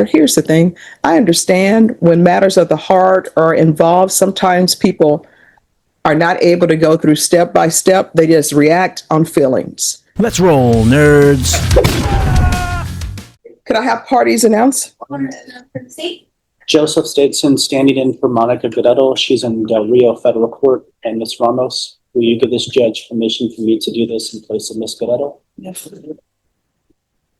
But here's the thing. I understand when matters of the heart are involved, sometimes people are not able to go through step by step. They just react on feelings. Let's roll, nerds. Could I have parties announced? Joseph Stateson standing in for Monica Guerrero. She's in Del Rio Federal Court. And Ms. Ramos, will you give this judge permission for me to do this in place of Ms. Guerrero? Yes.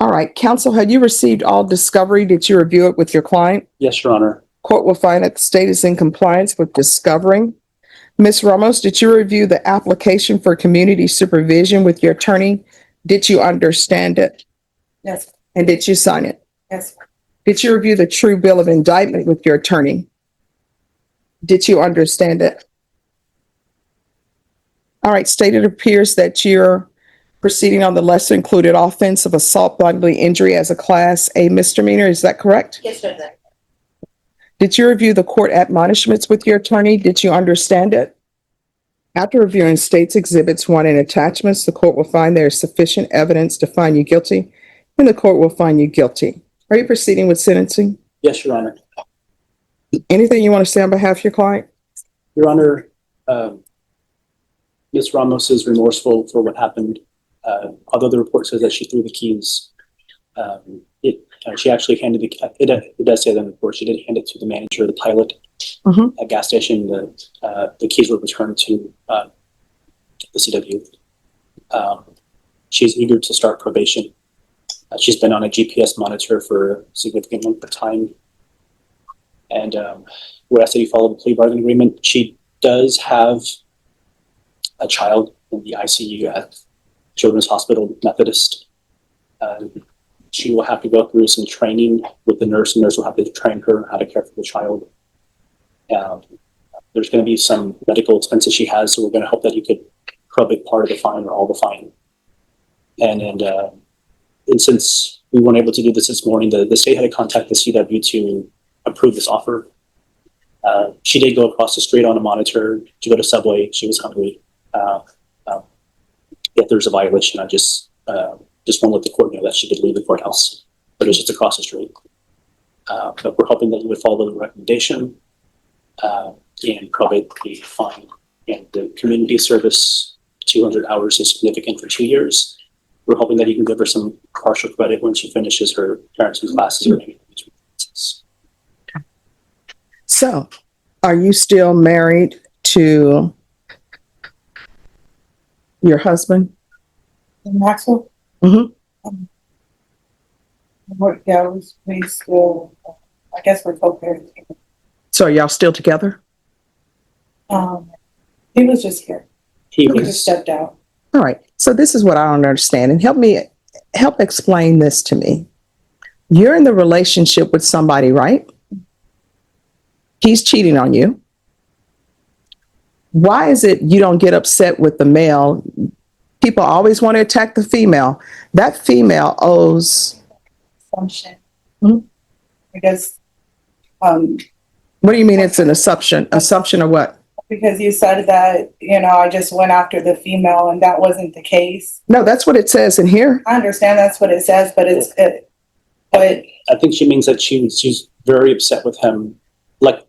All right. Counsel, had you received all discovery? Did you review it with your client? Yes, Your Honor. Court will find that the state is in compliance with discovering. Ms. Ramos, did you review the application for community supervision with your attorney? Did you understand it? Yes. And did you sign it? Yes. Did you review the true bill of indictment with your attorney? Did you understand it? All right, state, it appears that you're proceeding on the lesser included offense of assault bodily injury as a Class A misdemeanor. Is that correct? Yes, sir. Did you review the court admonishments with your attorney? Did you understand it? After reviewing state's exhibits 1 and attachments, the court will find there is sufficient evidence to find you guilty, and the court will find you guilty. Are you proceeding with sentencing? Yes, Your Honor. Anything you want to say on behalf of your client? Your Honor, Ms. Ramos is remorseful for what happened. Although the report says that she threw the keys, she actually handed it does say that in the report, she did hand it to the manager, the pilot, at gas station. The keys were returned to the CW. She's eager to start probation. She's been on a GPS monitor for a significant length of time. And we ask that you follow the plea bargain agreement. She does have a child in the ICU at Children's Hospital Methodist. She will have to go through some training with the nurse. The nurse will have to train her how to care for the child. There's going to be some medical expenses she has, so we're going to hope that you could probate part of the fine or all the fine. And since we weren't able to do this morning, the state had to contact the CW to approve this offer. She did go across the street on a monitor to go to Subway. She was hungry. If there's a violation, I just want to let the court know that she did leave the courthouse, but it was just across the street. But we're hoping that you would follow the recommendation and probate the fine. And the community service, 200 hours is significant for 2 years. We're hoping that you can give her some partial credit when she finishes her parenting classes or anything. So, are you still married to your husband? Maxwell? Mm-hmm. We still, I guess we're co-parenting. So are y'all still together? He was just here. He just stepped out. All right. So this is what I don't understand, and help explain this to me. You're in the relationship with somebody, right? He's cheating on you. Why is it you don't get upset with the male? People always want to attack the female. That female owes Assumption. Hmm? Because, what do you mean it's an assumption? Assumption of what? because you said that, I just went after the female and that wasn't the case. No, that's what it says in here. I understand that's what it says, but but I think she means that she's very upset with him. Like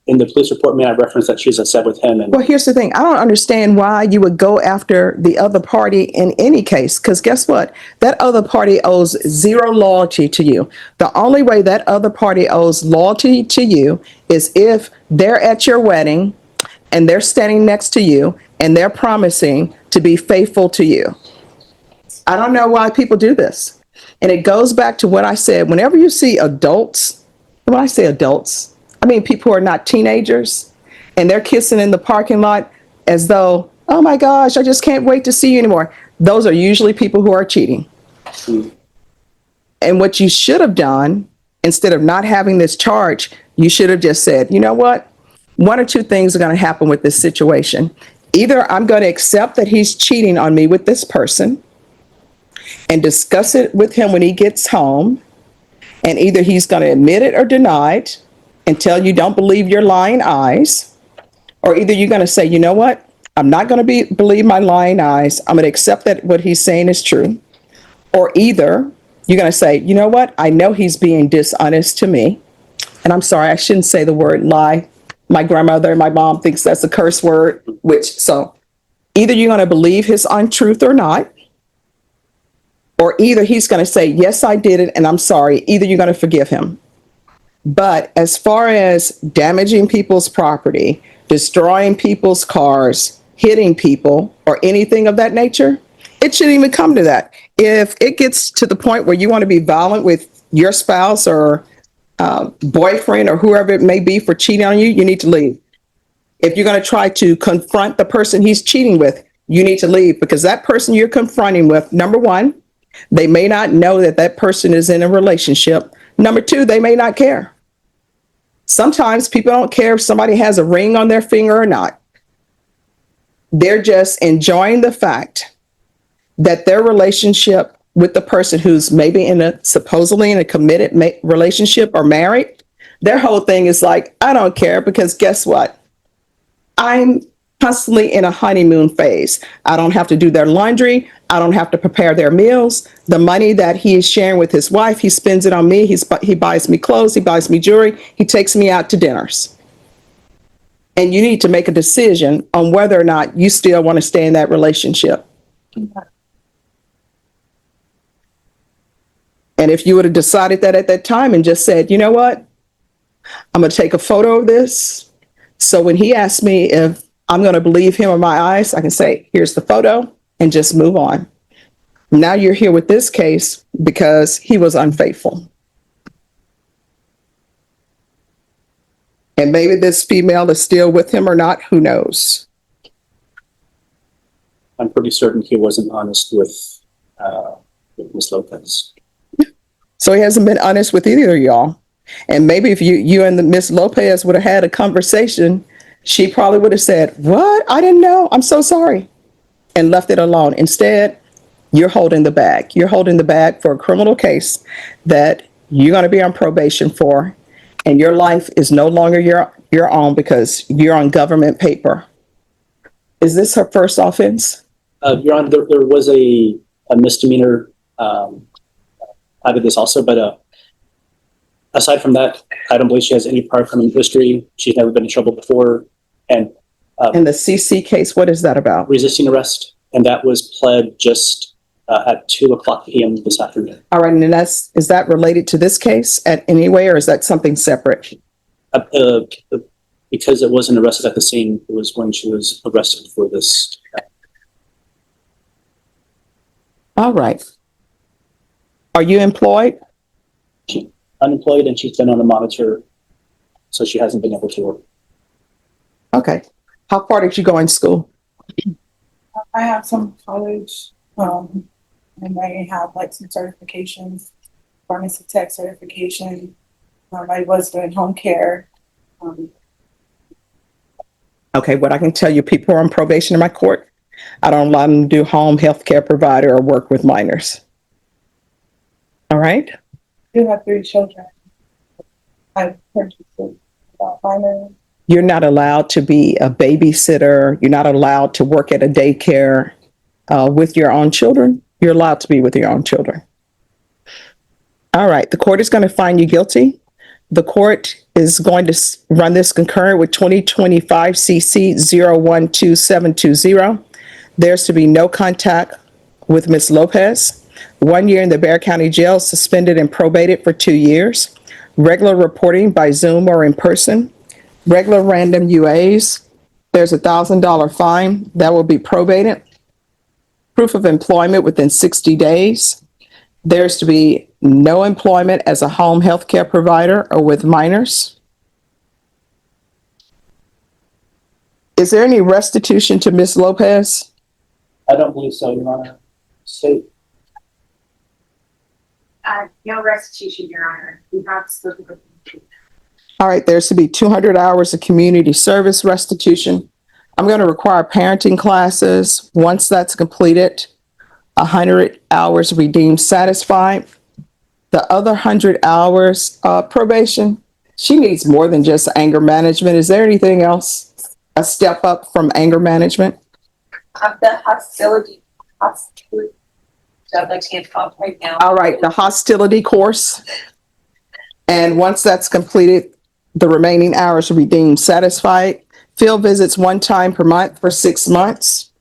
in the police report, may I reference that she's upset with him? And Well, here's the thing. I don't understand why you would go after the other party in any case, because guess what? That other party owes zero loyalty to you. The only way that other party owes loyalty to you is if they're at your wedding and they're standing next to you and they're promising to be faithful to you. I don't know why people do this. And it goes back to what I said. Whenever you see adults, when I say adults, I mean people who are not teenagers, and they're kissing in the parking lot as though, oh my gosh, I just can't wait to see you anymore. Those are usually people who are cheating. And what you should have done, instead of not having this charge, you should have just said, you know what? One or two things are going to happen with this situation. Either I'm going to accept that he's cheating on me with this person and discuss it with him when he gets home, and either he's going to admit it or deny it and tell you don't believe your lying eyes, or either you're going to say, you know what, I'm not going to believe my lying eyes. I'm going to accept that what he's saying is true. Or either You're going to say, you know what? I know he's being dishonest to me. And I'm sorry, I shouldn't say the word lie. My grandmother and my mom thinks that's a curse word, so either you're going to believe his untruth or not, or either he's going to say, yes, I did it and I'm sorry. Either you're going to forgive him. But as far as damaging people's property, destroying people's cars, hitting people, or anything of that nature, it shouldn't even come to that. If it gets to the point where you want to be violent with your spouse or boyfriend or whoever it may be for cheating on you, you need to leave. If you're going to try to confront the person he's cheating with, you need to leave, because that person you're confronting with, number one, they may not know that that person is in a relationship. Number two, they may not care. Sometimes people don't care if somebody has a ring on their finger or not. They're just enjoying the fact that their relationship with the person who's maybe supposedly in a committed relationship or married, their whole thing is like, I don't care, because guess what? I'm constantly in a honeymoon phase. I don't have to do their laundry. I don't have to prepare their meals. The money that he is sharing with his wife, he spends it on me. He buys me clothes. He buys me jewelry. He takes me out to dinners. And you need to make a decision on whether or not you still want to stay in that relationship. And if you would have decided that at that time and just said, you know what, I'm going to take a photo of this. So when he asks me if I'm going to believe him or my eyes, I can say, here's the photo, and just move on. Now you're here with this case because he was unfaithful. And maybe this female is still with him or not, who knows? I'm pretty certain he wasn't honest with Ms. Lopez. So he hasn't been honest with either of y'all. And maybe if you and the Miss Lopez would have had a conversation, she probably would have said, what? I didn't know. I'm so sorry. And left it alone. Instead, you're holding the bag. You're holding the bag for a criminal case that you're going to be on probation for. And your life is no longer your own because you're on government paper. Is this her first offense? Your Honor, there was a misdemeanor out of this also, but aside from that, I don't believe she has any prior criminal history. She's never been in trouble before. And in the CC case, what is that about? Resisting arrest, and that was pled just at 2:00 p.m. this afternoon. All right, and is that related to this case at any way, or is that something separate? Because it wasn't arrested at the scene, it was when she was arrested for this. All right. Are you employed? She's unemployed, and she's been on a monitor, so she hasn't been able to work. Okay. How far did you go in school? I have some college, and I have like some certifications, pharmacy tech certification. I was doing home care. Okay, what I can tell you, people who are on probation in my court, I don't allow them to do home health care provider or work with minors. All right? I do have 3 children. I've purchased it about minors. You're not allowed to be a babysitter. You're not allowed to work at a daycare with your own children. You're allowed to be with your own children. All right, the court is going to find you guilty. The court is going to run this concurrent with 2025 CC 012720. There's to be no contact with Ms. Lopez. 1 year in the Bexar County Jail, suspended and probated for 2 years. Regular reporting by Zoom or in person. Regular random UAs. There's a $1,000 fine that will be probated. Proof of employment within 60 days. There's to be no employment as a home health care provider or with minors. Is there any restitution to Ms. Lopez? I don't believe so, Your Honor. State. No restitution, Your Honor. We have spoken with you. All right, there's to be 200 hours of community service restitution. I'm going to require parenting classes. Once that's completed, 100 hours redeemed satisfied. The other 100 hours probation, she needs more than just anger management. Is there anything else? A step up from anger management? The hostility. stuff I can't talk right now. All right, the hostility course. And once that's completed, the remaining hours will be deemed satisfied. Field visits 1 time per month for 6 months.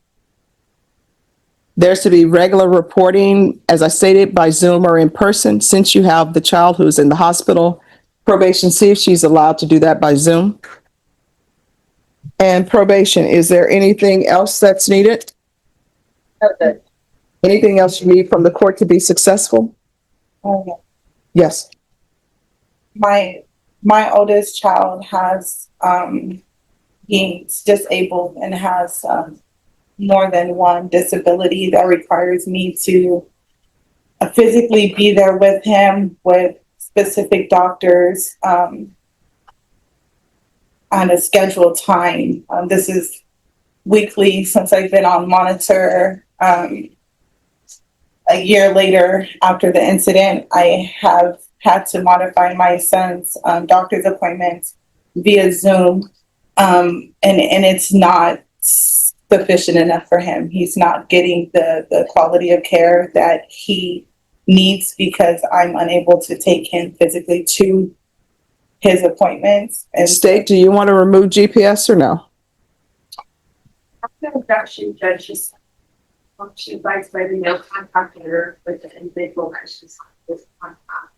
There's to be regular reporting, as I stated, by Zoom or in person. Since you have the child who's in the hospital, probation, see if she's allowed to do that by Zoom. And probation, is there anything else that's needed? Okay. Anything else you need from the court to be successful? Okay. Yes. My oldest child has he's disabled and has more than one disability that requires me to physically be there with him with specific doctors on a scheduled time. This is weekly since I've been on monitor. A year later, after the incident, I have had to modify my son's doctor's appointments via Zoom, and it's not sufficient enough for him. He's not getting the quality of care that he needs because I'm unable to take him physically to his appointments. And State, do you want to remove GPS or no? After production, judge just she advised by the no contact her with the individual that she's with contact.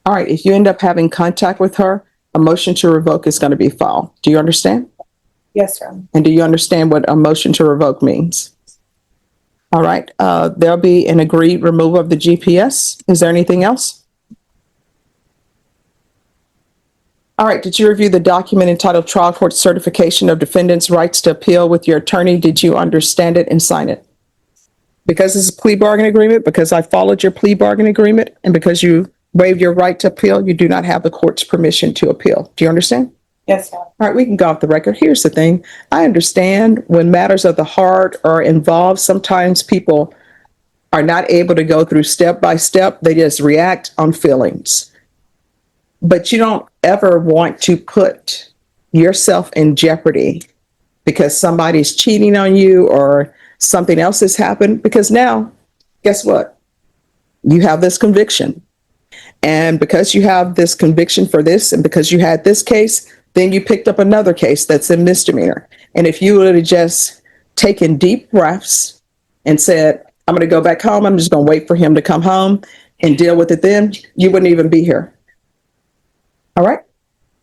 All right, if you end up having contact with her, a motion to revoke is going to be filed. Do you understand? yes, sir. And do you understand what a motion to revoke means? All right, there'll be an agreed removal of the GPS. Is there anything else? All right, did you review the document entitled Trial Court Certification of Defendant's Rights to Appeal with your attorney? Did you understand it and sign it? Because it's a plea bargain agreement, because I followed your plea bargain agreement, and because you waived your right to appeal, you do not have the court's permission to appeal. Do you understand? Yes, sir. All right, we can go off the record. Here's the thing. I understand when matters of the heart are involved, sometimes people are not able to go through step by step. They just react on feelings. But you don't ever want to put yourself in jeopardy because somebody's cheating on you or something else has happened. Because now, guess what? You have this conviction. And because you have this conviction for this, and because you had this case, then you picked up another case that's a misdemeanor. And if you would have just taken deep breaths and said, I'm going to go back home, I'm just going to wait for him to come home and deal with it then, you wouldn't even be here. All right?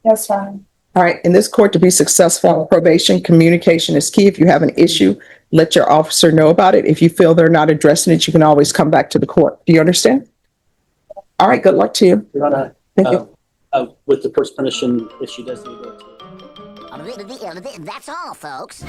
Yes, sir. All right. In this court, to be successful on probation, communication is key. If you have an issue, let your officer know about it. If you feel they're not addressing it, you can always come back to the court. Do you understand? All right. Good luck to you. Your Honor, Thank you. with the court's permission, if she does need to go to That's all, folks.